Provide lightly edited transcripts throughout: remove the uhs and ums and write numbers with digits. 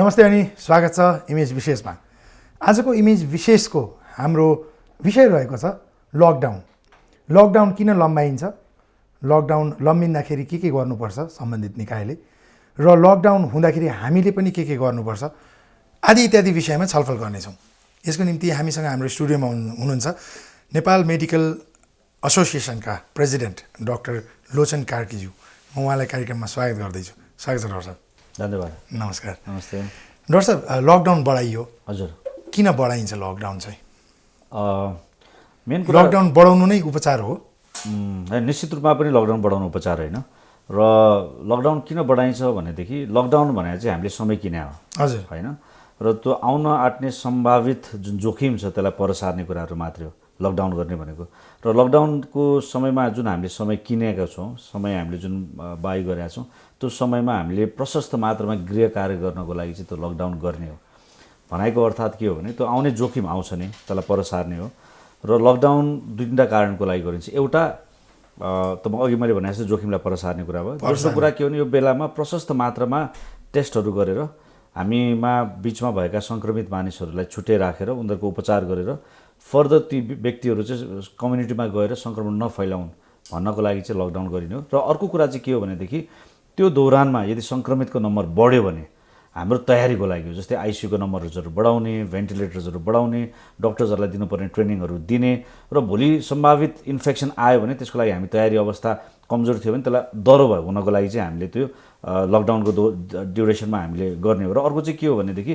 नमस्ते अनि स्वागत छ इमेज विशेषमा। आजको इमेज विशेषको हाम्रो विषय रहेको छ लकडाउन। लकडाउन किन लम्बाइन्छ, लकडाउन लम्बिँदाखेरि के गर्नुपर्छ सम्बन्धित निकायले, र लकडाउन हुँदाखेरि हामीले पनि के गर्नुपर्छ आदि इत्यादि विषयमा छलफल गर्नेछौँ। यसको निम्ति हामीसँग हाम्रो स्टुडियोमा हुनुहुन्छ नेपाल मेडिकल एसोसिएसनका प्रेसिडेन्ट डाक्टर लोचन कार्कीज्यू। म उहाँलाई कार्यक्रममा स्वागत गर्दैछु। स्वागत छ डाक्टर साहब। धन्यवाद। नमस्कार। नमस्ते डाक्टर साहब, लकडाउन बढाइयो। हजुर, किन बढाइन्छ लकडाउन चाहिँ? मेन कुरा लकडाउन बढाउनु नै उपचार हो? निश्चित रूपमा पनि लकडाउन बढाउनु उपचार होइन। र लकडाउन किन बढाइन्छ भनेदेखि लकडाउन भने चाहिँ हामीले समय किने हो। हजुर, होइन। र त्यो आउन आँट्ने सम्भावित जुन जोखिम छ त्यसलाई पर सार्ने कुराहरू मात्रै हो लकडाउन गर्ने भनेको। र लकडाउनको समयमा जुन हामीले समय किनेका छौँ, समय हामीले जुन बाई गरेका छौँ, त्यो समयमा हामीले प्रशस्त मात्रामा गृह कार्य गर्नको लागि चाहिँ त्यो लकडाउन गर्ने हो। भनाइको अर्थात् के हो भने त्यो आउने जोखिम आउँछ नि, त्यसलाई पर सार्ने हो। र लकडाउन दुईवटा कारणको लागि गरिन्छ। एउटा त अघि मैले भने जस्तो जोखिमलाई पर सार्ने कुरा भयो। दोस्रो कुरा के हो भने यो बेलामा प्रशस्त मात्रामा टेस्टहरू गरेर हामीमा बिचमा भएका सङ्क्रमित मानिसहरूलाई छुट्टै राखेर उनीहरूको उपचार गरेर फर्दर ती व्यक्तिहरू चाहिँ कम्युनिटीमा गएर सङ्क्रमण नफैलाउन् भन्नको लागि चाहिँ लकडाउन गरिने हो। र अर्को कुरा चाहिँ के हो भनेदेखि त्यो दौरानमा यदि सङ्क्रमितको नम्बर बढ्यो भने हाम्रो तयारीको लागि हो। जस्तै आइसियूको नम्बरहरू बढाउने, भेन्टिलेटर्सहरू बढाउने, डक्टर्सहरूलाई दिनुपर्ने ट्रेनिङहरू दिने, र भोलि सम्भावित इन्फेक्सन आयो भने त्यसको लागि हामी तयारी अवस्था कमजोर थियो भने त्यसलाई दह्रो हुनको लागि चाहिँ हामीले त्यो लकडाउनको ड्युरेसनमा हामीले गर्ने हो। र अर्को चाहिँ के हो भनेदेखि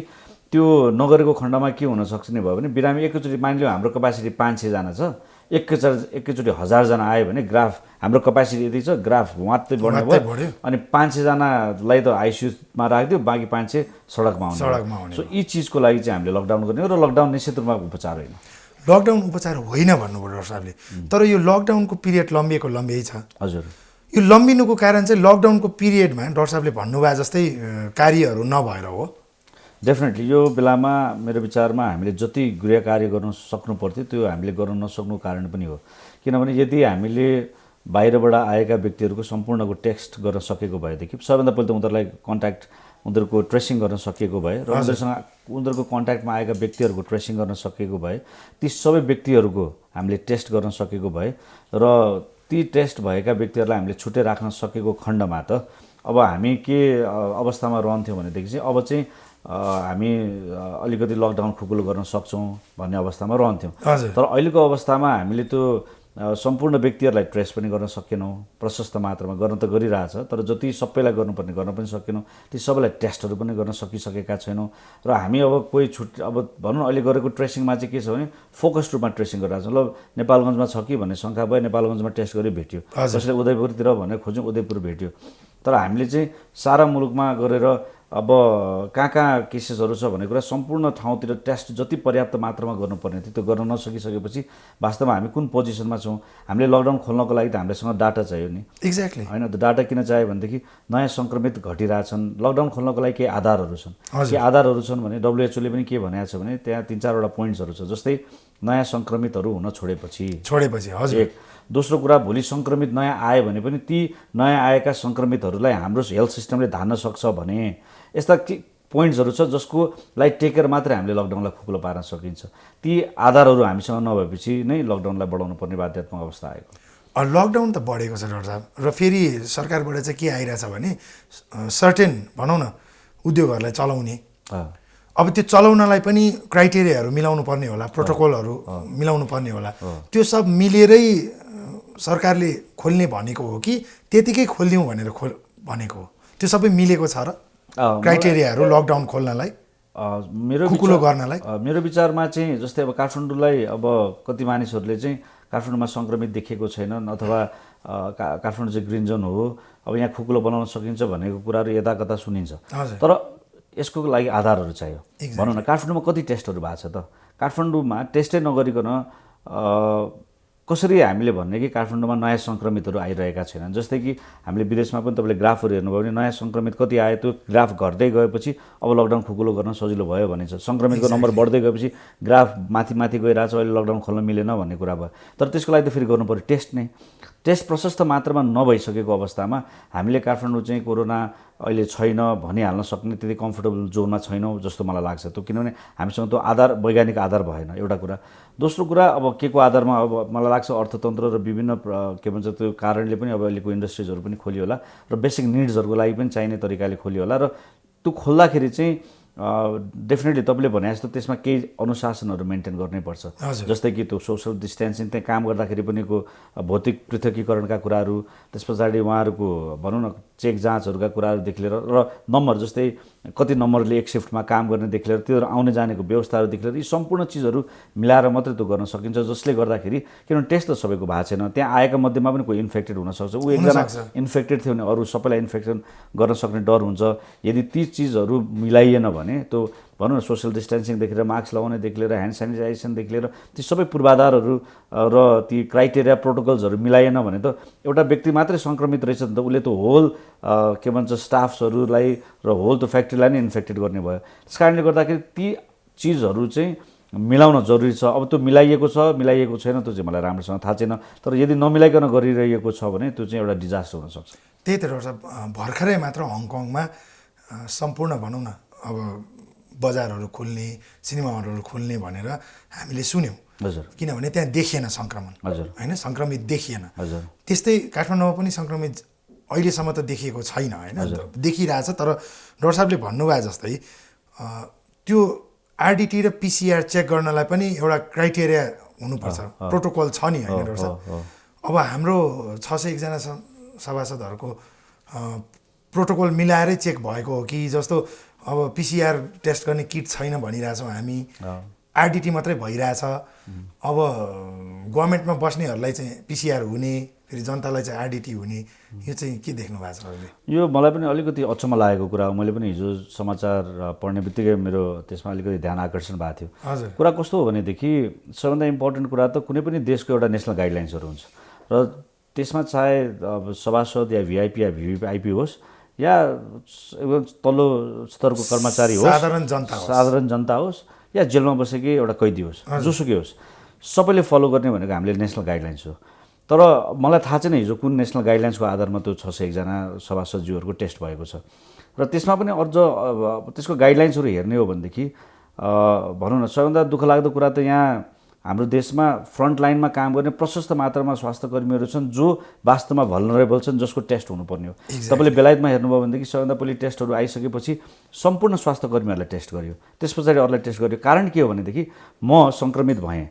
त्यो नगरेको खण्डमा के हुनसक्छ नि भयो भने बिरामी एकैचोटि मानिलियो हाम्रो क्यापासिटी 500 जना छ, एकैचोटि 1000 जना आयो भने ग्राफ हाम्रो क्यापासिटी यति छ, ग्राफ मात्रै बढ्ने भयो। अनि 500 जनालाई त आइसियूमा राखिदियो, बाँकी 500 सडकमा आउने। सो यी चिजको लागि चाहिँ हामीले लकडाउन गर्ने हो। र लकडाउन निश्चित रूपमा उपचार होइन। लकडाउन उपचार होइन भन्नुभयो डाक्टर साहबले। तर यो लकडाउनको पिरियड लम्बियै छ। हजुर, यो लम्बिनुको कारण चाहिँ लकडाउनको पिरियडमा डाक्टर साहबले भन्नुभयो जस्तै कार्यहरू नभएर हो? डेफिनेटली यो बेलामा मेरो विचारमा हामीले जति गृह कार्य गर्न सक्नु पर्थ्यो त्यो हामीले गर्न नसक्नु कारण पनि हो। किनभने यदि हामीले बाहिरबाट आएका व्यक्तिहरूको सम्पूर्णको टेस्ट गर्न सकेको भएदेखि सबैभन्दा पहिले त उनीहरूलाई कन्ट्याक्ट, उनीहरूको ट्रेसिङ गर्न सकिएको भए र उनीहरूको कन्ट्याक्टमा आएका व्यक्तिहरूको ट्रेसिङ गर्न सकेको भए, ती सबै व्यक्तिहरूको हामीले टेस्ट गर्न सकेको भए र ती टेस्ट भएका व्यक्तिहरूलाई हामीले छुट्टै राख्न सकेको खण्डमा त अब हामी के अवस्थामा रहन्थ्यौँ भनेदेखि चाहिँ अब चाहिँ हामी अलिकति लकडाउन खुकुलो गर्न सक्छौँ भन्ने अवस्थामा रहन्थ्यौँ। तर अहिलेको अवस्थामा हामीले त्यो सम्पूर्ण व्यक्तिहरूलाई ट्रेस पनि गर्न सकेनौँ। प्रशस्त मात्रामा गर्न त गरिरहेछ, तर जति सबैलाई गर्नुपर्ने गर्न पनि सकेनौँ। ती सबैलाई टेस्टहरू पनि गर्न सकिसकेका छैनौँ। र हामी अब कोही अब भनौँ अहिले गरेको ट्रेसिङमा चाहिँ के छ भने फोकस्ड रूपमा ट्रेसिङ गरिरहेको छ। ल नेपालगञ्जमा छ कि भन्ने शङ्का भयो, नेपालगञ्जमा टेस्ट गरी भेट्यो, कसैले उदयपुरतिर भनेर खोज्यौँ, उदयपुर भेट्यो। तर हामीले चाहिँ सारा मुलुकमा गरेर अब कहाँ केसेसहरू छ भन्ने कुरा सम्पूर्ण ठाउँतिर टेस्ट जति पर्याप्त मात्रामा गर्नुपर्ने थियो त्यो गर्न नसकिसकेपछि वास्तवमा हामी कुन पोजिसनमा छौँ? हामीले लकडाउन खोल्नको लागि त हामीसँग डाटा चाहियो नि। एक्ज्याक्टली। होइन, त डाटा किन चाहियो भनेदेखि नयाँ सङ्क्रमित घटिरहेछन्। लकडाउन खोल्नको लागि केही आधारहरू छन्। के आधारहरू छन् भने WHO ले पनि के भनेको छ भने त्यहाँ 3-4वटा पोइन्ट्सहरू छ। जस्तै नयाँ सङ्क्रमितहरू हुन छोडेपछि हजुर। एक। दोस्रो कुरा, भोलि सङ्क्रमित नयाँ आयो भने पनि ती नयाँ आएका सङ्क्रमितहरूलाई हाम्रो हेल्थ सिस्टमले धान्न सक्छ भने यस्ता पोइन्ट्सहरू छ जसको लागि टेकेर मात्रै हामीले लकडाउनलाई खुकुलो पार्न सकिन्छ। ती आधारहरू हामीसँग नभएपछि नै लकडाउनलाई बढाउनु पर्ने बाध्यात्मक अवस्था आएको। लकडाउन त बढेको छ डाक्टर साहब, र फेरि सरकारबाट चाहिँ के आइरहेछ भने सर्टेन भनौँ न उद्योगहरूलाई चलाउने, अब त्यो चलाउनलाई पनि क्राइटेरियाहरू मिलाउनु पर्ने होला, प्रोटोकलहरू मिलाउनु पर्ने होला। त्यो सब मिलेरै सरकारले खोल्ने भनेको हो कि त्यतिकै खोलिदिउँ भनेर भनेको हो? त्यो सबै मिलेको छ र क्राइटेरियाहरू लकडाउन खोल्नलाई, खुकुलो गर्नलाई? मेरो विचारमा चाहिँ जस्तै अब काठमाडौँलाई अब कति मानिसहरूले चाहिँ काठमाडौँमा सङ्क्रमित देखेको छैनन् अथवा काठमाडौँ चाहिँ ग्रिन जोन हो, अब यहाँ खुकुलो बनाउन सकिन्छ भनेको कुराहरू यता कता सुनिन्छ। तर यसको लागि आधारहरू चाहियो। भनौँ न काठमाडौँमा कति टेस्टहरू भएको छ त? काठमाडौँमा टेस्टै नगरिकन कसरी हामीले भन्ने कि काठमाडौँमा नयाँ सङ्क्रमितहरू आइरहेका छैनन्? जस्तै कि हामीले विदेशमा पनि तपाईँले ग्राफहरू हेर्नुभयो भने नयाँ सङ्क्रमित कति आयो, त्यो ग्राफ घट्दै गएपछि अब लकडाउन खुकुलो गर्न सजिलो भयो भनिन्छ। सङ्क्रमितको नम्बर बढ्दै गएपछि ग्राफ माथि गइरहेछ, अहिले लकडाउन खोल्न मिलेन भन्ने कुरा भयो। तर त्यसको लागि त फेरि गर्नु पऱ्यो टेस्ट नै। टेस्ट प्रशस्त मात्रामा नभइसकेको अवस्थामा हामीले काठमाडौँ चाहिँ कोरोना अहिले छैन भनिहाल्न सक्ने त्यति कम्फर्टेबल जोनमा छैनौँ जस्तो मलाई लाग्छ त्यो, किनभने हामीसँग त्यो आधार वैज्ञानिक आधार भएन एउटा कुरा। दोस्रो कुरा अब के को आधारमा, अब मलाई लाग्छ अर्थतन्त्र र विभिन्न के भन्छ त्यो कारणले पनि अब अहिलेको इन्डस्ट्रिजहरू पनि खोलियो होला र बेसिक निड्सहरूको लागि पनि चाहिने तरिकाले खोलियो होला, र त्यो खोल्दाखेरि चाहिँ डेफिनेटली तपाईँले भने जस्तो त्यसमा केही अनुशासनहरू मेन्टेन गर्नैपर्छ। जस्तै कि त्यो सोसल डिस्टेन्सिङ, त्यहाँ काम गर्दाखेरि पनि को भौतिक पृथकीकरणका कुराहरू, त्यस पछाडि उहाँहरूको भनौँ न चेक जाँचहरूका कुराहरूदेखि लिएर र नम्बर, जस्तै कति नम्बरले एक सिफ्टमा काम गर्नेदेखि लिएर त्यो आउने जानेको व्यवस्थाहरूदेखि लिएर यी सम्पूर्ण चिजहरू मिलाएर मात्रै त्यो गर्न सकिन्छ, जसले गर्दाखेरि किनभने टेस्ट त सबैको भएको छैन, त्यहाँ आएका मध्येमा पनि कोही इन्फेक्टेड हुनसक्छ, ऊ एकजना इन्फेक्टेड थियो भने अरू सबैलाई इन्फेक्सन गर्न सक्ने डर हुन्छ। यदि ती चिजहरू मिलाइएन भने त्यो भनौँ न सोसियल डिस्टेन्सिङदेखि लिएर मास्क लगाउनेदेखि लिएर ह्यान्ड सेनिटाइजेसनदेखि लिएर ती सबै पूर्वाधारहरू र ती क्राइटेरिया प्रोटोकल्सहरू मिलाइएन भने त एउटा व्यक्ति मात्रै सङ्क्रमित रहेछ नि त, उसले त होल के भन्छ स्टाफ्सहरूलाई र होल त्यो फ्याक्ट्रीलाई नै इन्फेक्टेड गर्ने भयो। त्यस कारणले गर्दाखेरि ती चिजहरू चाहिँ मिलाउन जरुरी छ। अब त्यो मिलाइएको छ मिलाइएको छैन त्यो चाहिँ मलाई राम्रोसँग थाहा छैन, तर यदि नमिलाइकन गरिरहेको छ भने त्यो चाहिँ एउटा डिजास्टर हुनसक्छ। त्यही त डाक्टर साहब, भर्खरै मात्र हङकङमा सम्पूर्ण भनौँ न अब बजारहरू खुल्ने, सिनेमा हलहरू खुल्ने भनेर हामीले सुन्यौँ। हजुर। किनभने त्यहाँ देखिएन सङ्क्रमण, हजुर, होइन, सङ्क्रमित देखिएन। हजुर। त्यस्तै काठमाडौँमा पनि सङ्क्रमित अहिलेसम्म त देखिएको छैन, होइन, देखिरहेछ। तर डाक्टर साहबले भन्नुभयो जस्तै त्यो आरडिटी र पिसिआर चेक गर्नलाई पनि एउटा क्राइटेरिया हुनुपर्छ, प्रोटोकल छ नि, होइन डाक्टर साहब। अब हाम्रो 601 जना सभासदहरूको प्रोटोकल मिलाएरै चेक भएको हो कि जस्तो अब पिसिआर टेस्ट गर्ने किट छैन भनिरहेछौँ हामी, आरडिटी मात्रै भइरहेछ। अब गभर्मेन्टमा बस्नेहरूलाई चाहिँ पिसिआर हुने, फेरि जनतालाई चाहिँ आरडिटी हुने, यो चाहिँ के देख्नु भएको छ अहिले? यो मलाई पनि अलिकति अचम्म लागेको कुरा हो। मैले पनि हिजो समाचार पढ्ने बित्तिकै मेरो त्यसमा अलिकति ध्यान आकर्षण भएको थियो। हजुर। कुरा कस्तो हो भनेदेखि सबभन्दा इम्पोर्टेन्ट कुरा त कुनै पनि देशको एउटा नेसनल गाइडलाइन्सहरू हुन्छ र त्यसमा चाहे अब सभासद या भिआइपी या भिभिआइपी होस् या तल्लो स्तरको कर्मचारी होस्, साधारण जनता होस् या जेलमा बसेकै एउटा कैदी होस्, जोसुकै होस्, सबैले फलो गर्ने भनेको हामीले नेसनल गाइडलाइन्स हो। तर मलाई थाहा छैन हिजो कुन नेसनल गाइडलाइन्सको आधारमा त्यो 601 जना सभासदज्यूहरूको टेस्ट भएको छ, र त्यसमा पनि अझ त्यसको गाइडलाइन्सहरू हेर्ने हो भनेदेखि भनौँ न सबैभन्दा दुःख लाग्दो कुरा त यहाँ हाम्रो देशमा फ्रन्ट लाइनमा काम गर्ने प्रशस्त मात्रामा स्वास्थ्यकर्मीहरू छन् जो वास्तवमा भल्नरेबल छन्, जसको टेस्ट हुनुपर्ने हो। तपाईँले बेलायतमा हेर्नुभयो भनेदेखि सबैभन्दा पहिले टेस्टहरू आइसकेपछि सम्पूर्ण स्वास्थ्यकर्मीहरूलाई टेस्ट गर्यो, त्यस पछाडि अरूलाई टेस्ट गर्यो। कारण के हो भनेदेखि म सङ्क्रमित भएँ,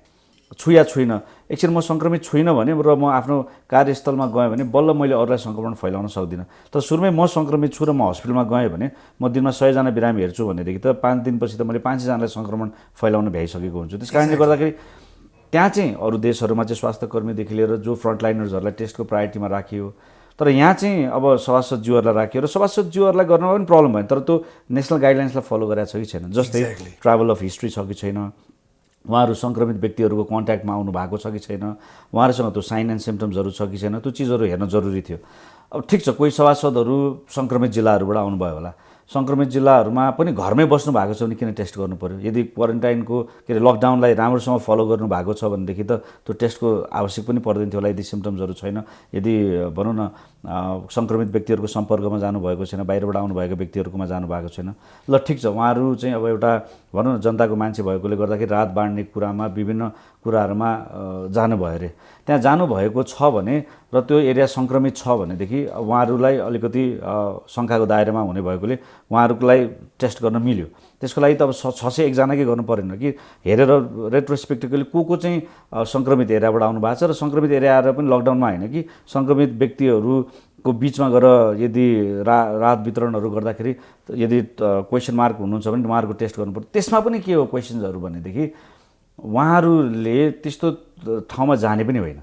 छु या छुइनँ, एकछिन म सङ्क्रमित छुइनँ भने र म आफ्नो कार्यस्थलमा गएँ भने बल्ल मैले अरूलाई सङ्क्रमण फैलाउन सक्दिनँ। तर सुरुमै म सङ्क्रमित छु र म हस्पिटलमा गएँ भने म दिनमा 100 जना बिरामी हेर्छु भनेदेखि त 5 दिनपछि त मैले 500 जनालाई सङ्क्रमण फैलाउन भ्याइसकेको हुन्छु। त्यस कारणले गर्दाखेरि त्यहाँ चाहिँ अरू देशहरूमा चाहिँ स्वास्थ्यकर्मीदेखि लिएर जो फ्रन्टलाइनर्सहरूलाई टेस्टको प्रायोरिटीमा राखियो, तर यहाँ चाहिँ अब सभासदज्यूहरूलाई राखियो र सभासदज्यूहरूलाई गर्नमा पनि प्रब्लम भयो। तर त्यो नेसनल गाइडलाइन्सलाई फलो गरेको छ कि छैन, जस्तै ट्राभल अफ हिस्ट्री छ कि छैन, उहाँहरू सङ्क्रमित व्यक्तिहरूको कन्ट्याक्टमा आउनु भएको छ कि छैन, उहाँहरूसँग त्यो साइन एन्ड सिम्टम्सहरू छ कि छैन, त्यो चिजहरू हेर्न जरुरी थियो। अब ठिक छ, कोही सभासदहरू सङ्क्रमित जिल्लाहरूबाट आउनुभयो होला, सङ्क्रमित जिल्लाहरूमा पनि घरमै बस्नु भएको छ भने किन टेस्ट गर्नु पर्यो? यदि क्वारेन्टाइनको के अरे लकडाउनलाई राम्रोसँग फलो गर्नु भएको छ भनेदेखि त त्यो टेस्टको आवश्यक पनि पर्दैन थियो होला। यदि सिम्टम्सहरू छैन, यदि भनौँ न सङ्क्रमित व्यक्तिहरूको सम्पर्कमा जानुभएको छैन, बाहिरबाट आउनुभएको व्यक्तिहरूकोमा जानुभएको छैन, ल ठिक छ, उहाँहरू चाहिँ अब एउटा भनौँ न जनताको मान्छे भएकोले गर्दाखेरि रात बाँड्ने कुरामा विभिन्न कुराहरूमा जानुभयो अरे, त्यहाँ जानुभएको छ भने र त्यो एरिया सङ्क्रमित छ भनेदेखि उहाँहरूलाई अलिकति शङ्काको दायरामा हुने भएकोले उहाँहरूलाई टेस्ट गर्न मिल्यो। त्यसको लागि त अब 601 जनाकै गर्नु परेन कि, हेरेर रेट्रोस्पेक्टिभली को चाहिँ सङ्क्रमित एरियाबाट आउनु भएको छ र सङ्क्रमित एरिया आएर पनि लकडाउनमा होइन कि सङ्क्रमित व्यक्तिहरूको बिचमा गएर यदि राहत वितरणहरू गर्दाखेरि यदि क्वेसन मार्क हुनुहुन्छ भने उहाँहरूको टेस्ट गर्नुपर्छ। त्यसमा पनि के हो क्वेसन्सहरू भनेदेखि उहाँहरूले त्यस्तो ठाउँमा जाने पनि होइन।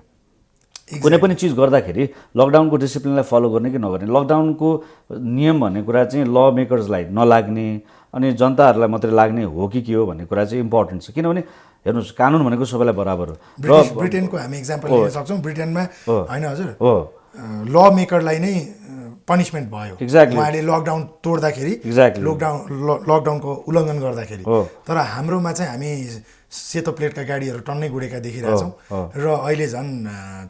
कुनै पनि चिज गर्दाखेरि लकडाउनको डिसिप्लिनलाई फलो गर्ने कि नगर्ने, लकडाउनको नियम भन्ने कुरा चाहिँ ल मेकर्सलाई नलाग्ने अनि जनताहरूलाई मात्रै लाग्ने हो कि के हो भन्ने कुरा चाहिँ इम्पोर्टेन्ट छ। किनभने हेर्नुहोस्, कानुन भनेको सबैलाई बराबर हो। र ब्रिटेनको हामी इक्जाम्पल लिन सक्छौँ। ब्रिटेनमा होइन हजुर, ल मेकरलाई नै पनिसमेन्ट भयो Exactly. उहाँले लकडाउन तोड्दाखेरि Exactly. लकडाउनको उल्लङ्घन गर्दाखेरि हो। तर हाम्रोमा चाहिँ हामी सेतो प्लेटका गाडीहरू टन्नै गुडेका देखिरहेछौँ र अहिले झन्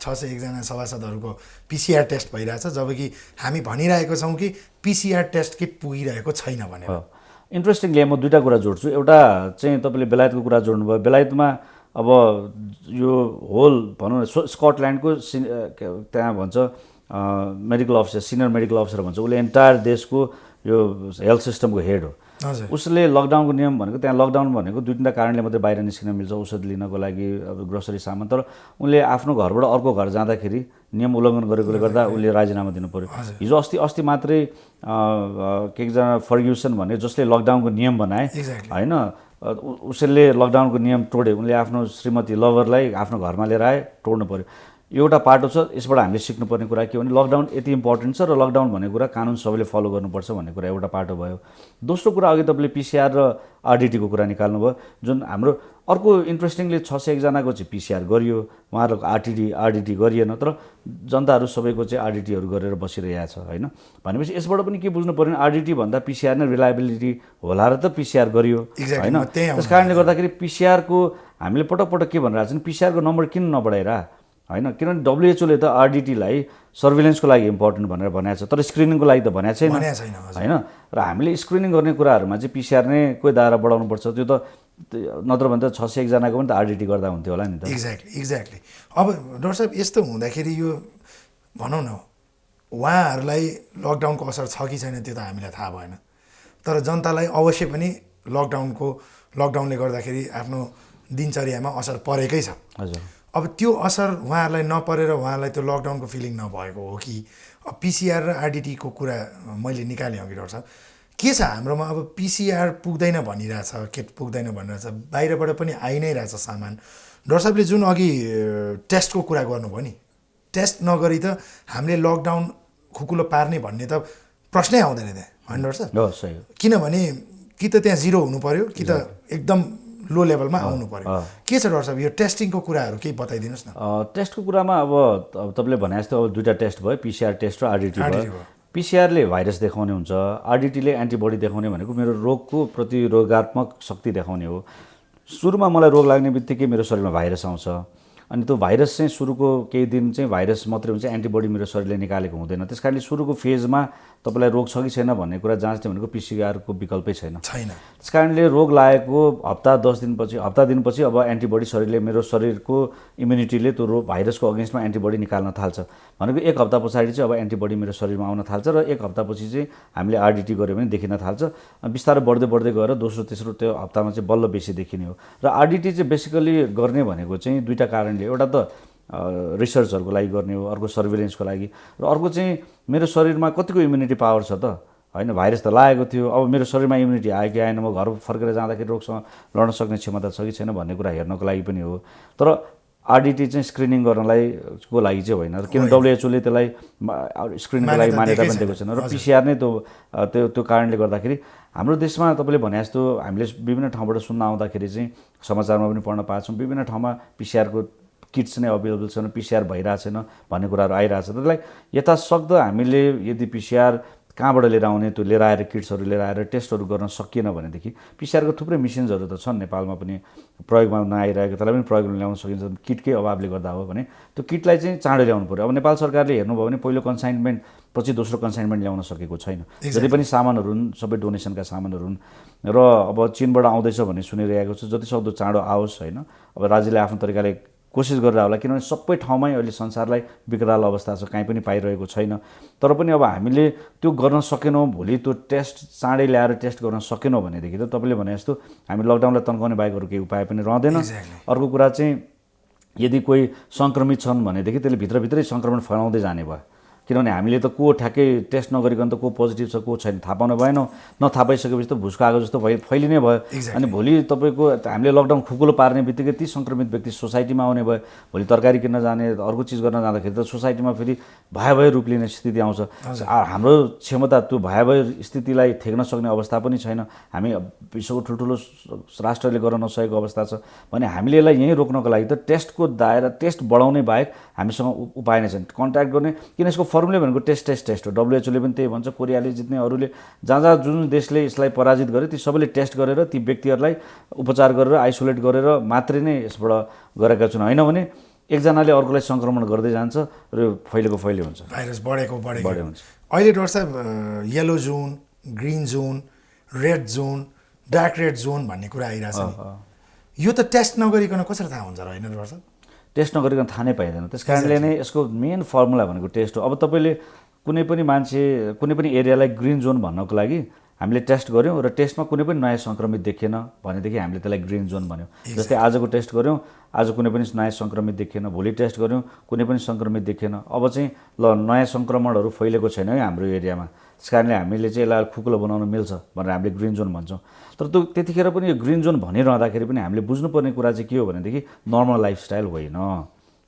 601 जना सभासदहरूको पिसिआर टेस्ट भइरहेछ जबकि हामी भनिरहेको छौँ कि पिसिआर टेस्ट किट पुगिरहेको छैन भनेर इन्ट्रेस्टिङली म दुईवटा कुरा जोड्छु एउटा चाहिँ तपाईँले बेलायतको कुरा जोड्नुभयो बेलायतमा अब यो होल भनौँ न स्कटल्यान्डको त्यहाँ भन्छ medical officer senior medical officer भन्छ उसले एन्टायर देशको यो हेल्थ सिस्टमको हेड हो हजुर उसले लकडाउनको नियम भनेको त्यहाँ लकडाउन भनेको दुई तिनवटा कारणले मात्रै बाहिर निस्किन मिल्छ औषध लिनको लागि अब ग्रोसरी सामान तर उनले आफ्नो घरबाट अर्को घर जाँदाखेरि नियम उल्लङ्घन गरेकोले गर्दा उसले राजीनामा दिनु पर्यो हिजो अस्ति मात्रै एकजना फर्ग्युसन भन्ने जसले लकडाउनको नियम बनाए एक्ज्याक्टली होइन उसले लकडाउनको नियम तोडे उनले आफ्नो श्रीमती लभरलाई आफ्नो घरमा लिएर आए तोड्नु पर्यो एउटा पाटो छ यसबाट हामीले सिक्नुपर्ने कुरा के भने लकडाउन यति इम्पोर्टेन्ट छ र लकडाउन भन्ने कुरा कानुन सबैले फलो गर्नुपर्छ भन्ने कुरा एउटा पाटो भयो दोस्रो कुरा अघि तपाईँले पिसिआर र आरडिटीको कुरा निकाल्नुभयो जुन हाम्रो अर्को इन्ट्रेस्टिङली 601 जनाको चाहिँ पिसिआर गरियो उहाँहरूको आरडिटी गरिएन तर जनताहरू सबैको चाहिँ आरडिटीहरू गरेर बसिरहेको छ होइन भनेपछि यसबाट पनि के बुझ्नु पर्यो आरडिटी भन्दा पिसिआर नै रिलायबिलिटी होला र त पिसिआर गरियो होइन त्यस कारणले गर्दाखेरि पिसिआरको हामीले पटक पटक के भनिरहेको छ भने पिसिआरको नम्बर किन नबढाइरा होइन किनभने डब्लुएचओले त आरडिटीलाई सर्भिलेन्सको लागि इम्पोर्टेन्ट भनेर भनेको छ तर स्क्रिनिङको लागि त भनेको छैन होइन र हामीले स्क्रिनिङ गर्ने कुराहरूमा चाहिँ पिसिआर नै कोही दायरा बढाउनुपर्छ त्यो त नत्र भने त 601 जनाको पनि त आरडिटी गर्दा हुन्थ्यो होला नि त एक्ज्याक्टली अब डाक्टर साहब यस्तो हुँदाखेरि यो भनौँ न उहाँहरूलाई लकडाउनको असर छ कि छैन त्यो त हामीलाई थाहा भएन तर जनतालाई अवश्य पनि लकडाउनले गर्दाखेरि आफ्नो दिनचर्यामा असर परेकै छ हजुर अब त्यो असर उहाँहरूलाई नपरेर उहाँलाई त्यो लकडाउनको फिलिङ नभएको हो कि पिसिआर र आरडिटीको कुरा मैले निकालेँ अघि डाक्टर साहब के छ हाम्रोमा अब पिसिआर पुग्दैन भनिरहेछ किट पुग्दैन भनिरहेछ बाहिरबाट पनि आइ नै रहेछ सामान डाक्टर साहबले जुन अघि टेस्टको कुरा गर्नुभयो नि टेस्ट नगरी त हामीले लकडाउन खुकुलो पार्ने भन्ने त प्रश्नै आउँदैन त्यहाँ होइन डाक्टर साहब सही किनभने कि त त्यहाँ जिरो हुनु पर्यो कि त एकदम लो लेभलमा आउनु पर्यो के छ डाक्टर साहब यो टेस्टिङको कुराहरू केही बताइदिनुहोस् न टेस्टको कुरामा अब तपाईँले भने जस्तो अब दुईवटा टेस्ट भयो पिसिआर टेस्ट र आरडिटी भयो पिसिआरले भाइरस देखाउने हुन्छ आरडिटीले एन्टिबडी देखाउने भनेको मेरो रोगको प्रतिरोधात्मक शक्ति देखाउने हो सुरुमा मलाई रोग लाग्ने बित्तिकै मेरो शरीरमा भाइरस आउँछ अनि त्यो भाइरस चाहिँ सुरुको केही दिन चाहिँ भाइरस मात्रै हुन्छ एन्टिबडी मेरो शरीरले निकालेको हुँदैन त्यस कारणले सुरुको फेजमा तपाईँलाई रोग छ कि छैन भन्ने कुरा जाँच्ने भनेको पिसिआरको विकल्पै छैन त्यस कारणले रोग लागेको हप्ता दिनपछि अब एन्टिबडी शरीरले मेरो शरीरको इम्युनिटीले त्यो रोग भाइरसको अगेन्स्टमा एन्टिबडी निकाल्न थाल्छ भनेको एक हप्ता पछाडि चाहिँ अब एन्टिबडी मेरो शरीरमा आउन थाल्छ र एक हप्तापछि चाहिँ हामीले आरडिटी गऱ्यो भने देखिन थाल्छ बिस्तारै बढ्दै गएर दोस्रो तेस्रो त्यो हप्तामा चाहिँ बल्ल बेसी देखिने हो र आरडिटी चाहिँ बेसिकली गर्ने भनेको चाहिँ दुईवटा कारणले एउटा त रिसर्चहरूको लागि गर्ने हो अर्को सर्भिलेन्सको लागि र अर्को चाहिँ मेरो शरीरमा कतिको इम्युनिटी पावर छ त होइन भाइरस त लागेको थियो अब मेरो शरीरमा इम्युनिटी आयो कि आएन म घर फर्केर जाँदाखेरि रोगसँग लड्न सक्ने क्षमता छ कि छैन भन्ने कुरा हेर्नको लागि पनि हो तर आरडिटी चाहिँ स्क्रिनिङ गर्नलाई को लागि चाहिँ होइन किन डब्लुएचओले त्यसलाई स्क्रिनिङको लागि मान्यता पनि दिएको छैन र पिसिआर नै त्यो कारणले गर्दाखेरि हाम्रो देशमा तपाईँले भने जस्तो हामीले विभिन्न ठाउँबाट सुन्न आउँदाखेरि चाहिँ समाचारमा पनि पढ्न पाएको छौँ विभिन्न ठाउँमा पिसिआरको किट्स नै अभाइलेबल छैन पिसिआर भइरहेको छैन भन्ने कुराहरू आइरहेको छ त्यसलाई यथासक्दो हामीले यदि पिसिआर कहाँबाट लिएर आउने त्यो लिएर आएर किट्सहरू लिएर आएर टेस्टहरू गर्न सकिएन भनेदेखि पिसिआरको थुप्रै मिसिन्सहरू त छन् नेपालमा पनि प्रयोगमा नआइरहेको त्यसलाई पनि प्रयोगमा ल्याउन सकिन्छ किटकै अभावले गर्दा हो भने त्यो किटलाई चाहिँ चाँडो ल्याउनु पऱ्यो अब नेपाल सरकारले हेर्नुभयो भने पहिलो कन्साइनमेन्ट पछि दोस्रो कन्साइनमेन्ट ल्याउन सकेको छैन जति पनि सामानहरू हुन् सबै डोनेसनका सामानहरू हुन् र अब चीनबाट आउँदैछ भन्ने सुनिरहेको छ जतिसक्दो चाँडो आओस् होइन अब राज्यले आफ्नो तरिकाले कोसिस गरेर होला किनभने सबै ठाउँमै अहिले संसारलाई विकराल अवस्था छ कहीँ पनि पाइरहेको छैन तर पनि अब हामीले त्यो गर्न सकेनौँ भोलि त्यो टेस्ट चाँडै ल्याएर टेस्ट गर्न सकेनौँ भनेदेखि त तपाईँले भने जस्तो हामी लकडाउनलाई तन्काउने बाहेक अरू केही उपाय पनि रहँदैन अर्को कुरा चाहिँ यदि कोही सङ्क्रमित छन् भनेदेखि त्यसले भित्रभित्रै सङ्क्रमण फैलाउँदै जाने भयो किनभने हामीले त को ठ्याक्कै टेस्ट नगरिकन त को पोजिटिभ छ को छैन थाहा पाउनु भएन नथाहा पाइसकेपछि त भुसको आगो जस्तो फैलिने भयो अनि भोलि तपाईँको हामीले लकडाउन खुकुलो पार्ने बित्तिकै ती सङ्क्रमित व्यक्ति सोसाइटीमा आउने भयो भोलि तरकारी किन्न जाने अर्को चिज गर्न जाँदाखेरि त सोसाइटीमा फेरि भयावह रूप लिने स्थिति आउँछ हाम्रो क्षमता त्यो भयावह स्थितिलाई थेक्न सक्ने अवस्था पनि छैन हामी विश्वको ठुल्ठुलो राष्ट्रले गर्न नसकेको अवस्था छ भने हामीले यसलाई यहीँ रोक्नको लागि त टेस्टको दायरा टेस्ट बढाउने बाहेक हामीसँग उपाय नै छैन कन्ट्याक्ट गर्ने किन यसको फर्मुले भनेको टेस्ट हो। डब्लुएचओले पनि त्यही भन्छ, कोरियाले जित्ने, अरूले जहाँ जुन देशले यसलाई पराजित गर्यो ती सबैले टेस्ट गरेर ती व्यक्तिहरूलाई उपचार गरेर आइसोलेट गरेर मात्रै नै यसबाट गरेका छन्। होइन भने एकजनाले अर्कोलाई सङ्क्रमण गर्दै जान्छ र फैलेको फैले हुन्छ, भाइरस बढेको हुन्छ। अहिले डाक्टर साहब yellow John, green John, red John, dark red John भन्ने कुरा आइरहेछ नि, यो त टेस्ट नगरिकन कसरी थाहा हुन्छ र? होइन डाक्टर साहब, टेस्ट नगरिकन थाहा नै पाइँदैन। त्यस कारणले नै यसको मेन फर्मुला भनेको टेस्ट हो। अब तपाईँले कुनै पनि मान्छे कुनै पनि एरियालाई ग्रिन जोन भन्नको लागि हामीले टेस्ट गऱ्यौँ र टेस्टमा कुनै पनि नयाँ सङ्क्रमित देखिएन भनेदेखि हामीले त्यसलाई ग्रिन जोन भन्यौँ। जस्तै आजको टेस्ट गऱ्यौँ, आज कुनै पनि नयाँ सङ्क्रमित देखिएन, भोलि टेस्ट गऱ्यौँ कुनै पनि सङ्क्रमित देखिएन, अब चाहिँ ल नयाँ सङ्क्रमणहरू फैलेको छैन है हाम्रो एरियामा, त्यस कारणले हामीले चाहिँ यसलाई खुकुलो बनाउन मिल्छ भनेर हामीले ग्रिन जोन भन्छौँ। तर त्यो त्यतिखेर पनि यो ग्रिन जोन भनिरहँदाखेरि पनि हामीले बुझ्नुपर्ने कुरा चाहिँ के हो भनेदेखि नर्मल लाइफस्टाइल होइन।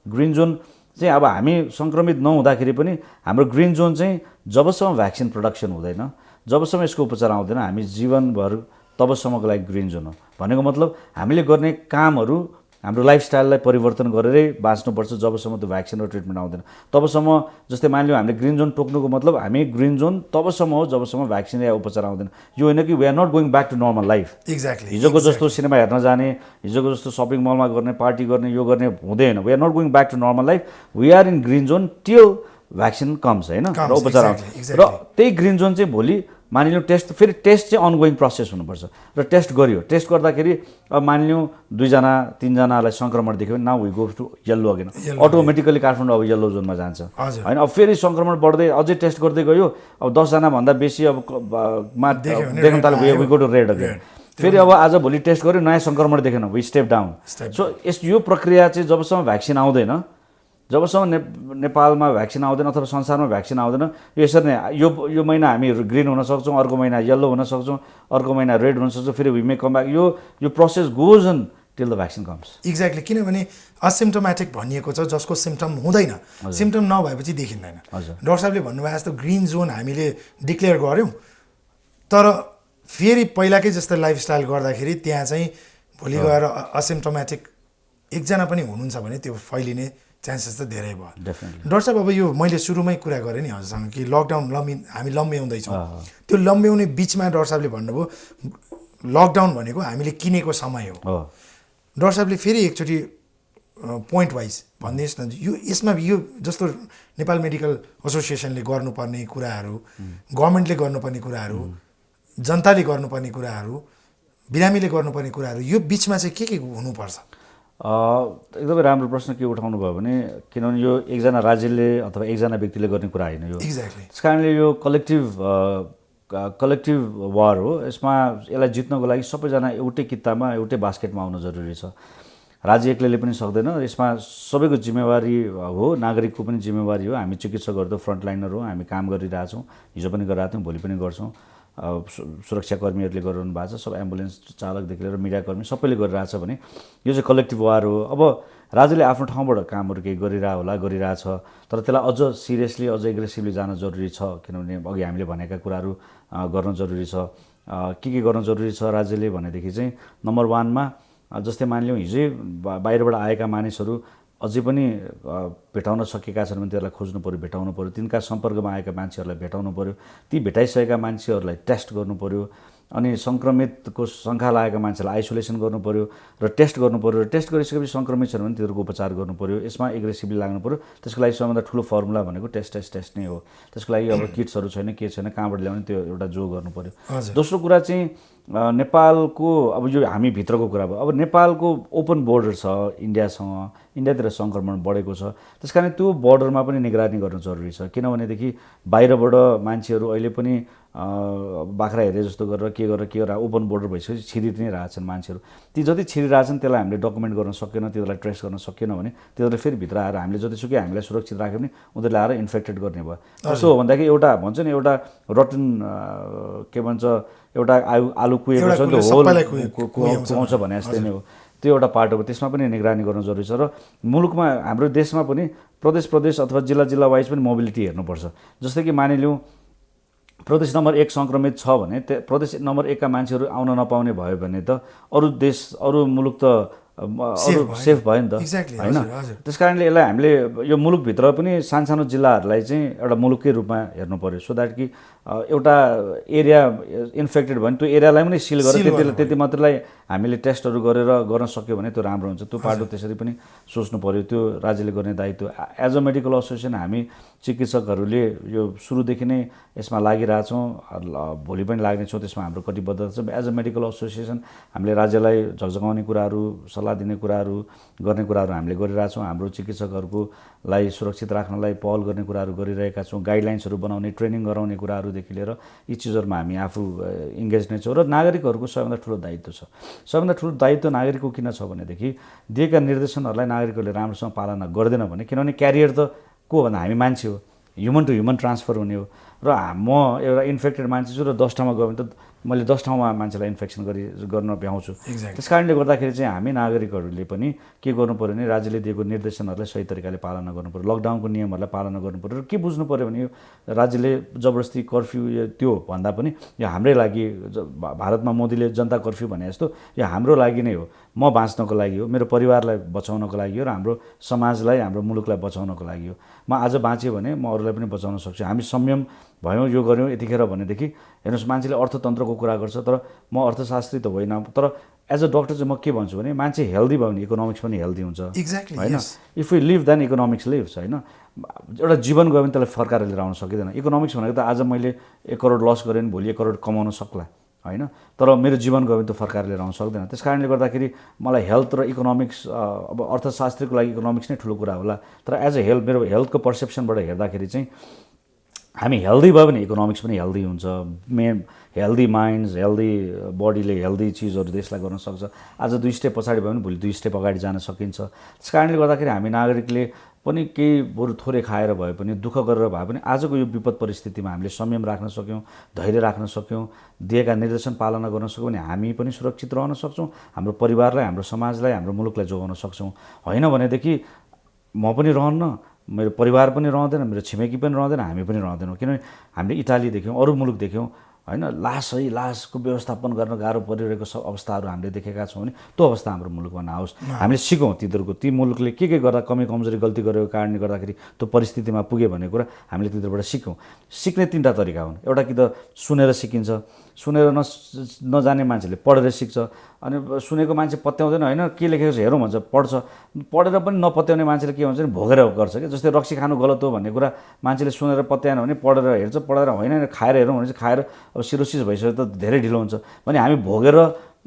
ग्रिन जोन चाहिँ अब हामी सङ्क्रमित नहुँदाखेरि पनि हाम्रो ग्रिन जोन चाहिँ जबसम्म भ्याक्सिन प्रोडक्सन हुँदैन, जबसम्म यसको उपचार आउँदैन, हामी जीवनभर तबसम्मको लागि ग्रिन जोन हो। भनेको मतलब हामीले गर्ने कामहरू हाम्रो लाइफस्टाइललाई परिवर्तन गरेरै बाँच्नुपर्छ जबसम्म त्यो भ्याक्सिन र ट्रिटमेन्ट आउँदैन। तबसम्म जस्तै मानिलिउँ हामीले ग्रिन जोन टोक्नुको मतलब हामी ग्रिन जोन तबसम्म हो जबसम्म भ्याक्सिन या उपचार आउँदैन। यो होइन कि we are not going back to normal life. Exactly हिजोको जस्तो सिनेमा हेर्न जाने, हिजोको जस्तो सपिङ मलमा गर्ने, पार्टी गर्ने, यो गर्ने हुँदैन। We are not going back to normal life, we are in green zone till vaccine comes, होइन, र उपचार आउँछ। र त्यही ग्रिन जोन चाहिँ भोलि मानिलिउँ टेस्ट, फेरि टेस्ट चाहिँ अनगोइङ प्रोसेस हुनुपर्छ र टेस्ट गरियो। टेस्ट गर्दाखेरि अब मानिलिउँ 2जना 3जनालाई सङ्क्रमण देख्यो भने now we go to yellow again, automatically Kathmandu अब येल्लो जोनमा जान्छ, होइन। अब फेरि सङ्क्रमण बढ्दै अझै टेस्ट गर्दै गयो, अब 10जना भन्दा बेसी अब देख्न थाल्यो we go to red again. फेरि अब आज भोलि टेस्ट गर्यो, नयाँ सङ्क्रमण देखेन, वी स्टेप डाउन। सो यो प्रक्रिया चाहिँ जबसम्म भ्याक्सिन आउँदैन, जबसम्म नेपालमा भ्याक्सिन आउँदैन अथवा संसारमा भ्याक्सिन आउँदैन, यसरी नै यो महिना हामी ग्रिन हुन सक्छौँ, अर्को महिना येल्लो हुन सक्छौँ, अर्को महिना रेड हुन सक्छौँ, फेरि वी मे कम ब्याक। यो process goes on till the vaccine comes. Exactly, किनभने असिम्टोमेटिक भनिएको छ, जसको सिम्टम हुँदैन, सिम्टम नभएपछि देखिँदैन। डाक्टर साहबले भन्नुभयो जस्तो ग्रिन जोन हामीले डिक्लेयर गऱ्यौँ, तर फेरि पहिलाकै जस्तो लाइफस्टाइल गर्दाखेरि त्यहाँ चाहिँ भोलि गएर असिम्टोमेटिक एकजना पनि हुनुहुन्छ भने त्यो फैलिने चान्सेस त धेरै भयो। डाक्टर साहब, अब यो मैले सुरुमै कुरा गरेँ नि हजुरसँग कि लकडाउन हामी लम्ब्याउँदैछौँ, त्यो लम्ब्याउने बिचमा डाक्टर साहबले भन्नुभयो लकडाउन भनेको हामीले किनेको समय हो। डाक्टर साहबले फेरि एकचोटि पोइन्ट वाइज भनिदिनुहोस् न, यसमा यो जस्तो नेपाल मेडिकल एसोसिएसनले गर्नुपर्ने कुराहरू, गभर्मेन्टले गर्नुपर्ने कुराहरू, जनताले गर्नुपर्ने कुराहरू, बिरामीले गर्नुपर्ने कुराहरू, यो बिचमा चाहिँ के हुनुपर्छ? एकदमै राम्रो प्रश्न के उठाउनु भयो भने, किनभने यो एकजना राज्यले अथवा एकजना व्यक्तिले गर्ने कुरा होइन यो। एक्ज्याक्टली, त्यस कारणले यो कलेक्टिभ वार हो। यसमा यसलाई जित्नको लागि सबैजना एउटै कित्तामा एउटै बास्केटमा आउनु जरुरी छ। राज्य एक्लैले पनि सक्दैन, यसमा सबैको जिम्मेवारी हो, नागरिकको पनि जिम्मेवारी हो। हामी चिकित्सकहरू त फ्रन्टलाइनर हो, हामी काम गरिरहेछौँ, हिजो पनि गरिरहेको थियौँ, भोलि पनि गर्छौँ। सुरक्षाकर्मीहरूले गरिरहनु भएको छ, सब एम्बुलेन्स चालकदेखि लिएर मिडियाकर्मी सबैले गरिरहेछ भने यो चाहिँ कलेक्टिभ वार हो। अब राज्यले आफ्नो ठाउँबाट कामहरू केही गरिरहेछ, तर त्यसलाई अझ सिरियसली अझ एग्रेसिभली जान जरुरी छ, किनभने अघि हामीले भनेका कुराहरू गर्न जरुरी छ। के गर्न जरुरी छ राज्यले भनेदेखि चाहिँ नम्बर 1मा जस्तै मानिलिउँ हिजै बाहिरबाट आएका मानिसहरू अझै पनि भेटाउन सकेका छन् भने त्यसलाई खोज्नु पऱ्यो, भेटाउनु पऱ्यो। तिनका सम्पर्कमा आएका मान्छेहरूलाई भेटाउनु पऱ्यो, ती भेटाइसकेका मान्छेहरूलाई टेस्ट गर्नु पऱ्यो, अनि सङ्क्रमितको शङ्का लागेका मान्छेलाई आइसोलेसन गर्नु पऱ्यो र टेस्ट गर्नु पऱ्यो। र टेस्ट गरिसकेपछि सङ्क्रमित छन् भने तिनीहरूको उपचार गर्नु पऱ्यो। यसमा एग्रेसिभली लाग्नु पऱ्यो। त्यसको लागि सबभन्दा ठुलो फर्मुला भनेको टेस्ट नै हो। त्यसको लागि अब किट्सहरू छैन, के छैन, कहाँबाट ल्याउने, त्यो एउटा जो गर्नु पऱ्यो। दोस्रो कुरा चाहिँ नेपालको, अब यो हामी भित्रको कुरा भयो, अब नेपालको ओपन बोर्डर छ इन्डियासँग, इन्डियातिर सङ्क्रमण बढेको छ, त्यस कारण त्यो बोर्डरमा पनि निगरानी गर्नु जरुरी छ। किनभनेदेखि बाहिरबाट मान्छेहरू अहिले पनि बाख्रा हेरे जस्तो गरेर के गरेर ओपन बोर्डर भइसकेपछि छिरि नै रहेछन् मान्छेहरू। ती जति छिरिरहेछन् त्यसलाई हामीले डकुमेन्ट गर्न सकेन, तिनीहरूलाई ट्रेस गर्न सकेन भने तिनीहरूले फेरि भित्र आएर हामीले जतिसुकै हामीलाई सुरक्षित राख्यो भने उनीहरूले आएर इन्फेक्टेड गर्ने भयो। कस्तो हो भन्दाखेरि एउटा भन्छ नि, एउटा रटन के भन्छ, एउटा आलु कुहेको छ नि, होल कुहाउँछ भने जस्तै नै हो, त्यो एउटा पार्ट हो। त्यसमा पनि निगरानी गर्न जरुरी छ। र मुलुकमा हाम्रो देशमा पनि प्रदेश अथवा जिल्ला वाइज पनि मोबिलिटी हेर्नुपर्छ। जस्तै कि मानिलिउँ प्रदेश नम्बर 1 सङ्क्रमित छ भने प्रदेश नम्बर 1 का मान्छेहरू आउन नपाउने भयो भने त अरू मुलुक त अरू सेफ भयो नि त Exactly, होइन हजुर, हजुर। त्यस कारणले यसलाई हामीले यो मुलुकभित्र पनि सानो जिल्लाहरूलाई चाहिँ एउटा मुलुककै रूपमा हेर्नु पर्यो सो द्याट कि एउटा एरिया इन्फेक्टेड भयो भने त्यो एरियालाई पनि सिल गरेर त्यति मात्रैलाई हामीले टेस्टहरू गरेर गर्न सक्यो भने त्यो राम्रो हुन्छ त्यो पाटो त्यसरी पनि सोच्नु पर्यो त्यो राज्यले गर्ने दायित्व एज अ मेडिकल एसोसिएसन हामी चिकित्सकहरूले यो सुरुदेखि नै यसमा लागिरहेछौँ भोलि पनि लाग्नेछौँ त्यसमा हाम्रो कटिबद्धता छ एज अ मेडिकल एसोसिएसन हामीले राज्यलाई झकझकाउने कुराहरू सल्लाह दिने कुराहरू गर्ने कुराहरू हामीले गरिरहेछौँ हाम्रो चिकित्सकहरूलाई सुरक्षित राख्नलाई पहल गर्ने कुराहरू गरिरहेका छौँ गाइडलाइन्सहरू बनाउने ट्रेनिङ गराउने कुराहरूदेखि लिएर यी चिजहरूमा हामी आफू इङ्गेज नै छौँ र नागरिकहरूको सबैभन्दा ठुलो दायित्व छ सबैभन्दा ठुलो दायित्व नागरिकको किन छ भनेदेखि दिएका निर्देशनहरूलाई नागरिकहरूले राम्रोसँग पालना गर्दैन भने किनभने क्यारियर त को भन्दा हामी मान्छे हो ह्युमन टु ह्युमन ट्रान्सफर हुने हो र म एउटा इन्फेक्टेड मान्छे छु र 10 ठाउँमा गयो भने त मैले 10 ठाउँमा मान्छेलाई इन्फेक्सन गर्न भ्याउँछु त्यस कारणले गर्दाखेरि चाहिँ हामी नागरिकहरूले पनि के गर्नु पर्यो भने राज्यले दिएको निर्देशनहरूलाई सही तरिकाले पालना गर्नु पर्यो लकडाउनको नियमहरूलाई पालना गर्नु पर्यो र के बुझ्नु पर्यो भने यो राज्यले जबरजस्ती कर्फ्यू त्यो भन्दा पनि यो हाम्रै लागि भारतमा मोदीले जनता कर्फ्यू भने जस्तो यो हाम्रो लागि नै हो म बाँच्नको लागि हो मेरो परिवारलाई बचाउनको लागि हो र हाम्रो समाजलाई हाम्रो मुलुकलाई बचाउनको लागि हो म आज बाँचेँ भने म अरूलाई पनि बचाउन सक्छु हामी संयम भयौँ यो गऱ्यौँ यतिखेर भनेदेखि हेर्नुहोस् मान्छेले अर्थतन्त्रको कुरा गर्छ तर म अर्थशास्त्री त होइन तर एज अ डक्टर चाहिँ म के भन्छु भने मान्छे हेल्दी भयो भने इकोनोमिक्स पनि हेल्दी हुन्छ होइन if you live then economics lives होइन एउटा जीवन गयो भने त्यसलाई फर्काएर लिएर आउन सकिँदैन इकोनोमिक्स भनेको त आज मैले 1 करोड लस गरेँ भने भोलि 1 करोड कमाउन सक्ला होइन तर मेरो जीवन गयो भने त फर्काएर लिएर आउन सक्दैन त्यस कारणले गर्दाखेरि मलाई हेल्थ र इकोनोमिक्स अब अर्थशास्त्रीको लागि इकोनोमिक्स नै ठुलो कुरा होला तर एज अ हेल्थ मेरो हेल्थको पर्सेप्सनबाट हेर्दाखेरि चाहिँ हामी हेल्दी भयो भने इकोनोमिक्स पनि हेल्दी हुन्छ हेल्दी माइन्ड्स हेल्दी बडीले हेल्दी चिजहरू देशलाई गर्न सक्छ आज 2 स्टेप पछाडि भयो भने भोलि 2 स्टेप अगाडि जान सकिन्छ त्यस कारणले गर्दाखेरि हामी नागरिकले पनि केही बरु थोरै खाएर भए पनि दुःख गरेर भए पनि आजको यो विपद परिस्थितिमा हामीले संयम राख्न सक्यौँ धैर्य राख्न सक्यौँ दिएका निर्देशन पालना गर्न सक्यौँ भने हामी पनि सुरक्षित रहन सक्छौँ हाम्रो परिवारलाई हाम्रो समाजलाई हाम्रो मुलुकलाई जोगाउन सक्छौँ होइन भनेदेखि म पनि रहन्न मेरो परिवार पनि रहँदैन मेरो छिमेकी पनि रहँदैन हामी पनि रहँदैनौँ किनभने हामीले इटाली देख्यौँ अरू मुलुक देख्यौँ होइन लासको व्यवस्थापन गर्न गाह्रो परिरहेको अवस्थाहरू हामीले देखेका छौँ भने त्यो अवस्था हाम्रो मुलुकमा नआओस् हामीले सिकौँ तिनीहरूको ती मुलुकले के गर्दा कमी कमजोरी गल्ती गरेको कारणले गर्दाखेरि त्यो परिस्थितिमा पुग्यो भन्ने कुरा हामीले तिनीहरूबाट सिक्यौँ सिक्ने 3टा तरिका हुन् एउटा कि त सुनेर सिकिन्छ सुनेर नजाने मान्छेले पढेर सिक्छ अनि सुनेको मान्छे पत्याउँदैन होइन के लेखेको छ हेरौँ भन्छ पढ्छ पढेर पनि नपत्याउने मान्छेले के भन्छ भने भोगेर गर्छ कि जस्तै रक्सी खानु गलत हो भन्ने कुरा मान्छेले सुनेर पत्याएन भने पढेर हेर्छ पढेर होइन खाएर हेरौँ भने चाहिँ खाएर अब सिरोसिस भइसक्यो त धेरै ढिलो हुन्छ भने हामी भोगेर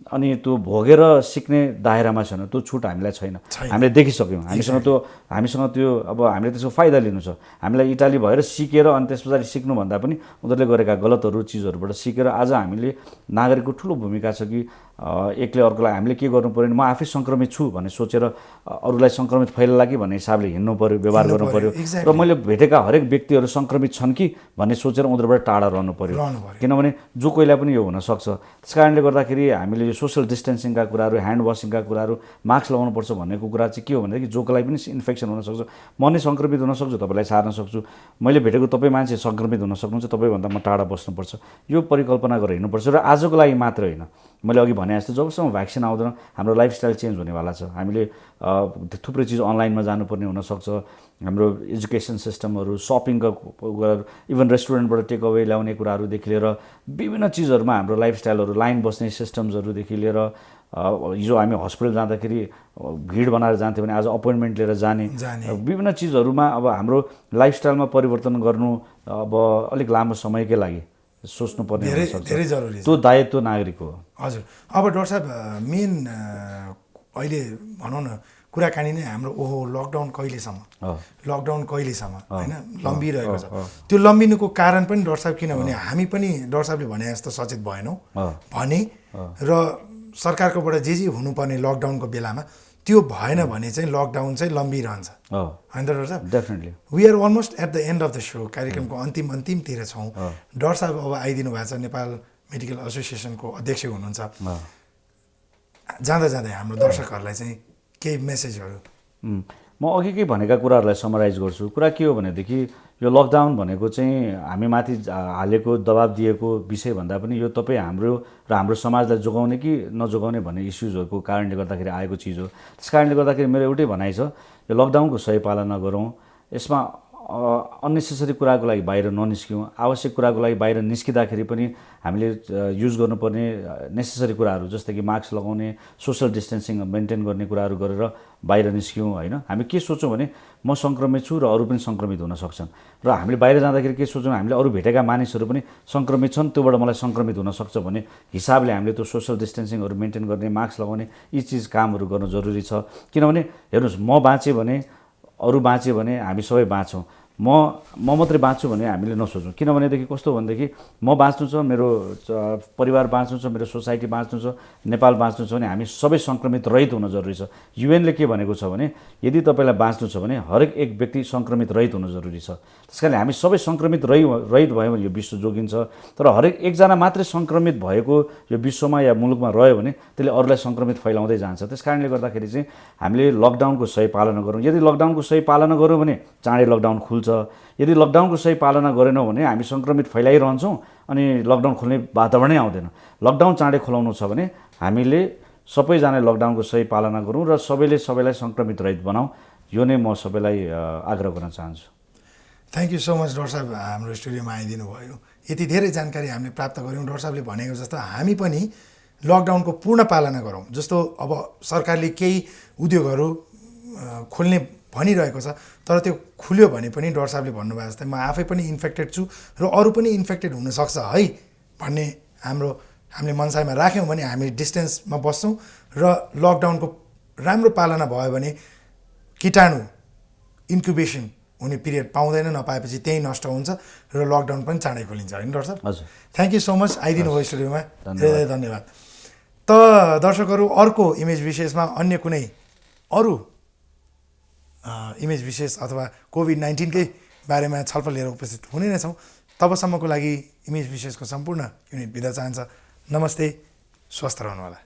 अनि त्यो भोगेर सिक्ने दायरामा छैन त्यो छुट हामीलाई छैन हामीले देखिसक्यौँ हामीसँग त्यो अब हामीले त्यसको फाइदा लिनु छ हामीलाई इटाली भएर सिकेर अनि त्यस पछाडि सिक्नुभन्दा पनि उनीहरूले गरेका गलतहरू चिजहरूबाट सिकेर आज हामीले नागरिकको ठुलो भूमिका छ कि एकले अर्कोलाई हामीले के गर्नु पर्यो म आफै सङ्क्रमित छु भन्ने सोचेर अरूलाई सङ्क्रमित फैलला कि भन्ने हिसाबले हिँड्नु पर्यो व्यवहार गर्नु पर्यो र मैले भेटेका हरेक व्यक्तिहरू सङ्क्रमित छन् कि भन्ने सोचेर उनीहरूबाट टाढा रहनु पर्यो किनभने जो कोहीलाई पनि यो हुनसक्छ त्यस कारणले गर्दाखेरि हामीले यो सोसियल डिस्टेन्सिङका कुराहरू ह्यान्ड वासिङका कुराहरू मास्क लगाउनुपर्छ भन्नेको कुरा चाहिँ के हो भनेदेखि जोकोलाई पनि इन्फेक्सन हुनसक्छ म नै सङ्क्रमित हुन सक्छु तपाईँलाई सार्न सक्छु मैले भेटेको तपाईँ मान्छे सङ्क्रमित हुन सक्नुहुन्छ तपाईँभन्दा म टाढा बस्नुपर्छ यो परिकल्पना गरेर हिँड्नुपर्छ र आजको लागि मात्र होइन मैले अघि भने जस्तो जबसम्म भ्याक्सिन आउँदैन हाम्रो लाइफस्टाइल चेन्ज हुनेवाला छ हामीले थुप्रै चिज अनलाइनमा जानुपर्ने हुनसक्छ हाम्रो एजुकेसन सिस्टमहरू सपिङका कुराहरू इभन रेस्टुरेन्टबाट टेक अवे ल्याउने कुराहरूदेखि लिएर विभिन्न चिजहरूमा हाम्रो लाइफस्टाइलहरू लाइन बस्ने सिस्टम्सहरूदेखि लिएर हिजो हामी हस्पिटल जाँदाखेरि भिड बनाएर जान्थ्यौँ भने आज अपोइन्टमेन्ट लिएर जाने विभिन्न चिजहरूमा अब हाम्रो लाइफस्टाइलमा परिवर्तन गर्नु अब अलिक लामो समयकै लागि सोच्नुपर्ने धेरै जरुरी त्यो दायित्व नागरिक हो हजुर अब डाक्टर साहब मेन अहिले भनौँ न कुराकानी नै हाम्रो लकडाउन कहिलेसम्म होइन लम्बिरहेको छ त्यो लम्बिनुको कारण पनि डाक्टर साहब किनभने हामी पनि डाक्टर साहबले भने जस्तो सचेत भएनौँ भने र सरकारकोबाट जे हुनुपर्ने लकडाउनको बेलामा त्यो भएन भने चाहिँ लकडाउन चाहिँ लम्बिरहन्छ होइन डाक्टर साहब definitely we are almost at the end of the show कार्यक्रमको अन्तिमतिर छौँ डाक्टर साहब अब आइदिनु भएको छ नेपाल मेडिकल एसोसिएसनको अध्यक्ष हुनुहुन्छ जाँदा हाम्रो दर्शकहरूलाई चाहिँ केही मेसेजहरू म अघिकै भनेका कुराहरूलाई समराइज गर्छु कुरा के हो भनेदेखि यो लकडाउन भनेको चाहिँ हामी माथि हालेको दबाब दिएको विषय भन्दा पनि यो तपाईँ हाम्रो र हाम्रो समाजलाई जोगाउने कि नजोगाउने भन्ने इस्युजहरूको कारणले गर्दाखेरि आएको चिज हो। त्यस कारणले गर्दाखेरि मेरो एउटै भनाइ छ, यो लकडाउनको सही पालना गरौँ, यसमा अननेसेसरी कुराको लागि बाहिर ननिस्क्यौँ, आवश्यक कुराको लागि बाहिर निस्किँदाखेरि पनि हामीले युज गर्नुपर्ने नेसेसरी कुराहरू जस्तै कि मास्क लगाउने, सोसल डिस्टेन्सिङ मेन्टेन गर्ने कुराहरू गरेर बाहिर निस्क्यौँ होइन। हामी के सोच्छौँ भने म सङ्क्रमित छु र अरू पनि सङ्क्रमित हुन सक्छन्, र हामीले बाहिर जाँदाखेरि के सोच्छौँ, हामीले अरू भेटेका मानिसहरू पनि सङ्क्रमित छन्, त्योबाट मलाई सङ्क्रमित हुन सक्छ भन्ने हिसाबले हामीले त्यो सोसल डिस्टेन्सिङहरू मेन्टेन गर्ने, मास्क लगाउने यी चिज कामहरू गर्न जरुरी छ। किनभने हेर्नुहोस्, म बाँचेँ भने, अरू बाँच्यो भने हामी सबै बाँच्छौँ। म मात्रै बाँच्छु भने हामीले नसोचौँ। किनभनेदेखि कस्तो भनेदेखि म बाँच्नु छ, मेरो परिवार बाँच्नु छ, मेरो सोसाइटी बाँच्नु छ, नेपाल बाँच्नु छ भने हामी सबै सङ्क्रमित रहित हुन जरुरी छ। युएनले के भनेको छ भने यदि तपाईँलाई बाँच्नु छ भने हरेक एक व्यक्ति सङ्क्रमित रहित हुन जरुरी छ। त्यस कारण हामी सबै सङ्क्रमित रहित भयो भने यो विश्व जोगिन्छ। तर हरेक एकजना मात्रै सङ्क्रमित भएको यो विश्वमा या मुलुकमा रह्यो भने त्यसले अरूलाई सङ्क्रमित फैलाउँदै जान्छ। त्यस कारणले गर्दाखेरि चाहिँ हामीले लकडाउनको सही पालना गरौँ। यदि लकडाउनको सही पालना गऱ्यौँ भने चाँडै लकडाउन खुल्छ। यदि लकडाउनको सही पालना गरेनौँ भने हामी सङ्क्रमित फैलाइरहन्छौँ अनि लकडाउन खुल्ने वातावरणै आउँदैन। लकडाउन चाँडै खुलाउनु छ भने हामीले सबैजना लकडाउनको सही पालना गरौँ र सबैलाई सङ्क्रमित रहित बनाऊ। यो नै म सबैलाई आग्रह गर्न चाहन्छु। Thank you so much doctor साहब, हाम्रो स्टुडियोमा आइदिनु भयो। यति धेरै जानकारी हामीले प्राप्त गऱ्यौँ। डाक्टर साहबले भनेको जस्तो हामी पनि लकडाउनको पूर्ण पालना गरौँ। जस्तो अब सरकारले केही उद्योगहरू खोल्ने भनिरहेको छ, तर त्यो खुल्यो भने पनि डाक्टर साहबले भन्नुभयो जस्तै म आफै पनि इन्फेक्टेड छु र अरू पनि इन्फेक्टेड हुनसक्छ है भन्ने हामीले मनसायमा राख्यौँ भने हामी डिस्टेन्समा बस्छौँ र लकडाउनको राम्रो पालना भयो भने कीटाणु इन्क्युबेसन हुने पिरियड पाउँदैन, नपाएपछि त्यही नष्ट हुन्छ र लकडाउन पनि चाँडै खोलिन्छ होइन डाक्टर साहब? हजुर, थ्याङ्क यू सो मच आइदिनु भयो स्टुडियोमा, धेरै धन्यवाद। त दर्शकहरू, अर्को इमेज विशेषमा अन्य कुनै अरू इमेज विशेष अथवा कोभिड-19कै बारेमा छलफल लिएर उपस्थित हुने नै छौँ। तबसम्मको लागि इमेज विशेषको सम्पूर्ण युनिट बिदा चाहन्छ। नमस्ते, स्वस्थ रहनुहोला।